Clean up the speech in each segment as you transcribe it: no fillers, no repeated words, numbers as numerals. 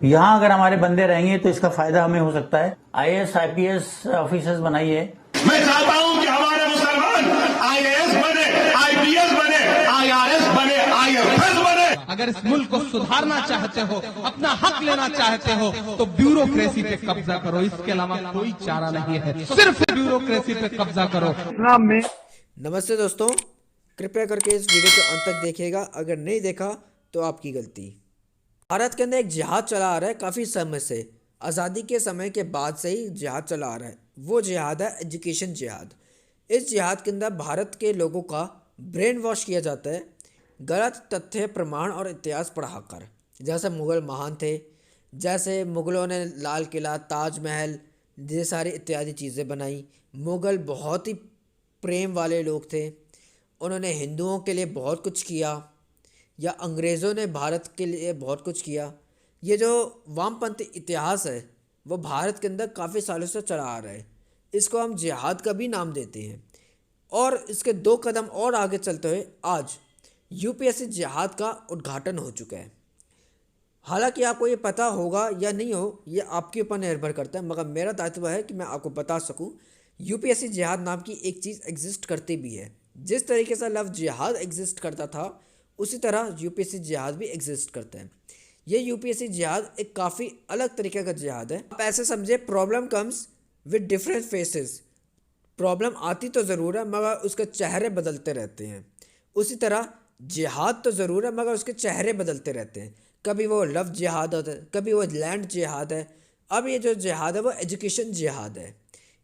यहाँ अगर हमारे बंदे रहेंगे तो इसका फायदा हमें हो सकता है। आईएएस आईपीएस ऑफिसर्स बनाइए। मैं चाहता हूं कि हमारे मुसलमान आईएएस बने, आईपीएस बने, आईआरएस बने, आईएफएस बने। अगर इस मुल्क को सुधारना चाहते हो, अपना हक लेना चाहते हो, तो ब्यूरोक्रेसी पे कब्जा करो। इसके अलावा कोई चारा नहीं है, सिर्फ ब्यूरोक्रेसी पे कब्जा करो। नमस्ते दोस्तों, कृपया करके इस वीडियो को अंत तक देखिएगा। अगर नहीं देखा तो आपकी गलती। भारत के अंदर एक जिहाद चला आ रहा है काफ़ी समय से। आज़ादी के समय के बाद से ही जिहाद चला आ रहा है। वो जिहाद है एजुकेशन जिहाद। इस जिहाद के अंदर भारत के लोगों का ब्रेन वॉश किया जाता है गलत तथ्य, प्रमाण और इतिहास पढ़ाकर। जैसे मुग़ल महान थे, जैसे मुग़लों ने लाल किला, ताजमहल, ये सारी इत्यादि चीज़ें बनाई। मुग़ल बहुत ही प्रेम वाले लोग थे। उन्होंने हिंदुओं के लिए बहुत कुछ किया, या अंग्रेज़ों ने भारत के लिए बहुत कुछ किया। ये जो वामपंथी इतिहास है वो भारत के अंदर काफ़ी सालों से चला आ रहा है। इसको हम जिहाद का भी नाम देते हैं। और इसके 2 कदम और आगे चलते हुए आज यूपीएससी जिहाद का उद्घाटन हो चुका है। हालांकि आपको ये पता होगा या नहीं हो, ये आपके ऊपर निर्भर करता है, मगर मेरा दायित्व है कि मैं आपको बता सकूं। यूपीएससी जिहाद नाम की एक चीज़ एग्जिस्ट करती भी है। जिस तरीके से लफ्ज़ जिहाद एग्जिस्ट करता था, उसी तरह यूपीएससी जिहाद भी एग्जिस्ट करता है। ये यूपीएससी जिहाद एक काफ़ी अलग तरीके का जिहाद है। आप ऐसे समझे, problem comes with different phases. Problem आती तो ज़रूर है, मगर उसके चेहरे बदलते रहते हैं। उसी तरह जिहाद तो ज़रूर है, मगर उसके चेहरे बदलते रहते हैं। कभी वो लफ्ज़ जिहाद होता है, कभी वो लैंड जिहाद है। अब ये जो जिहाद है वो एजुकेशन जिहाद है।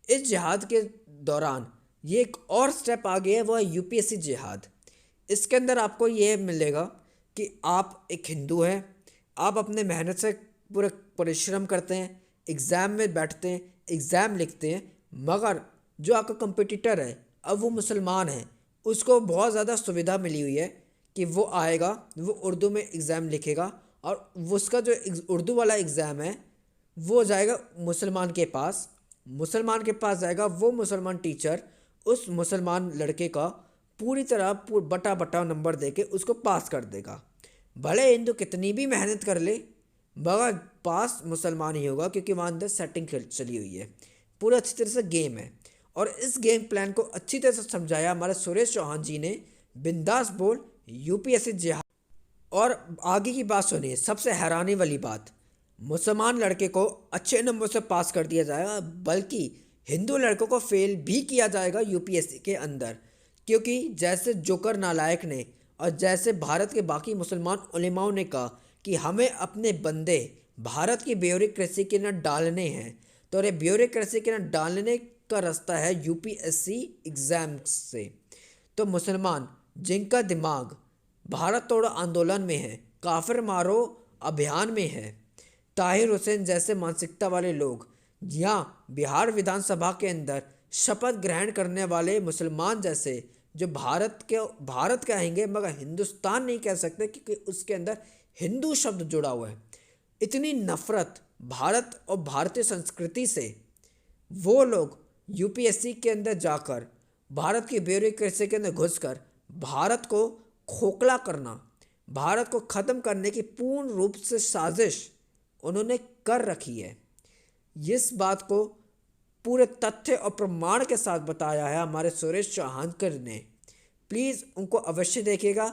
इस जिहाद के दौरान ये एक और स्टेप आगे है, वो है यूपीएससी जिहाद। इसके अंदर आपको ये मिलेगा कि आप एक हिंदू हैं, आप अपने मेहनत से पूरे परिश्रम करते हैं, एग्ज़ाम में बैठते हैं, एग्ज़ाम लिखते हैं, मगर जो आपका कंपटीटर है अब वो मुसलमान है। उसको बहुत ज़्यादा सुविधा मिली हुई है कि वो आएगा, वो उर्दू में एग्ज़ाम लिखेगा और उसका जो उर्दू वाला एग्ज़ाम है वो जाएगा मुसलमान के पास। मुसलमान के पास जाएगा, वो मुसलमान टीचर उस मुसलमान लड़के का पूरी तरह बटा बटा नंबर देके उसको पास कर देगा। भले हिंदू कितनी भी मेहनत कर ले, मगर पास मुसलमान ही होगा, क्योंकि वहाँ अंदर सेटिंग चली हुई है। पूरा अच्छी तरह से गेम है। और इस गेम प्लान को अच्छी तरह से समझाया हमारे सुरेश चौहान जी ने। बिंदास बोल यूपीएससी जिहाद। और आगे की बात सुनिए, सबसे हैरानी वाली बात, मुसलमान लड़के को अच्छे नंबर से पास कर दिया जाएगा, बल्कि हिंदू लड़कों को फेल भी किया जाएगा यूपीएससी के अंदर। क्योंकि जैसे जोकर नालायक ने और जैसे भारत के बाकी मुसलमान उलेमाओं ने कहा कि हमें अपने बंदे भारत की ब्यूरोक्रेसी के न डालने हैं, तो ये ब्यूरोक्रेसी के न डालने का रास्ता है यूपीएससी एग्ज़ाम से। तो मुसलमान जिनका दिमाग भारत तोड़ो आंदोलन में है, काफिर मारो अभियान में है, ताहिर हुसैन जैसे मानसिकता वाले लोग, या बिहार विधानसभा के अंदर शपथ ग्रहण करने वाले मुसलमान जैसे, जो भारत कहेंगे मगर हिंदुस्तान नहीं कह सकते, क्योंकि उसके अंदर हिंदू शब्द जुड़ा हुआ है। इतनी नफ़रत भारत और भारतीय संस्कृति से वो लोग यूपीएससी के अंदर जाकर, भारत की ब्यूरोक्रेसी के अंदर घुसकर भारत को खोखला करना, भारत को ख़त्म करने की पूर्ण रूप से साजिश उन्होंने कर रखी है। इस बात को पूरे तथ्य और प्रमाण के साथ बताया है हमारे सुरेश चौहानकर ने। प्लीज़ उनको अवश्य देखिएगा।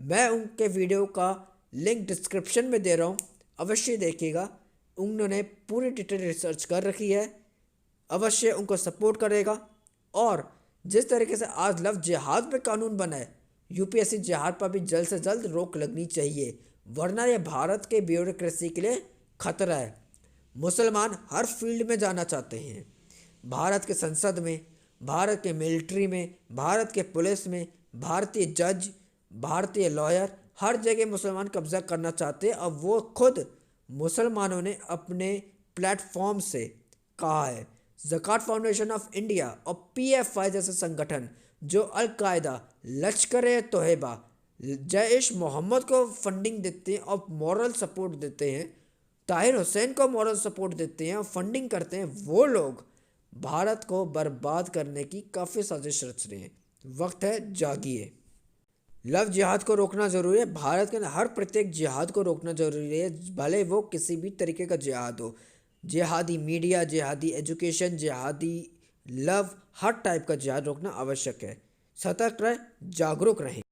मैं उनके वीडियो का लिंक डिस्क्रिप्शन में दे रहा हूँ, अवश्य देखिएगा। उन्होंने पूरी डिटेल रिसर्च कर रखी है, अवश्य उनको सपोर्ट करेगा। और जिस तरीके से आज लफ्ज़ जिहाद पे कानून बना है, यूपीएससी जिहाद पर भी जल्द से जल्द रोक लगनी चाहिए, वरना यह भारत के ब्यूरोक्रेसी के लिए खतरा है। मुसलमान हर फील्ड में जाना चाहते हैं, भारत के संसद में, भारत के मिलिट्री में, भारत के पुलिस में, भारतीय जज, भारतीय लॉयर, हर जगह मुसलमान कब्जा करना चाहते हैं। अब वो खुद मुसलमानों ने अपने प्लेटफॉर्म से कहा है। ज़कात फाउंडेशन ऑफ इंडिया और पीएफआई जैसे संगठन जो अलकायदा, लश्कर-ए-तोयबा, जैश मोहम्मद को फंडिंग देते हैं और मॉरल सपोर्ट देते हैं, ताहिर हुसैन को मॉरल सपोर्ट देते हैं और फंडिंग करते हैं, वो लोग भारत को बर्बाद करने की काफ़ी साजिश रच रहे हैं। वक्त है जागिए। लव जिहाद को रोकना ज़रूरी है। भारत के अंदर हर प्रत्येक जिहाद को रोकना ज़रूरी है, भले वो किसी भी तरीके का जिहाद हो। जिहादी मीडिया, जिहादी एजुकेशन, जिहादी लव, हर टाइप का जिहाद रोकना आवश्यक है। सतर्क रहें, जागरूक रहें।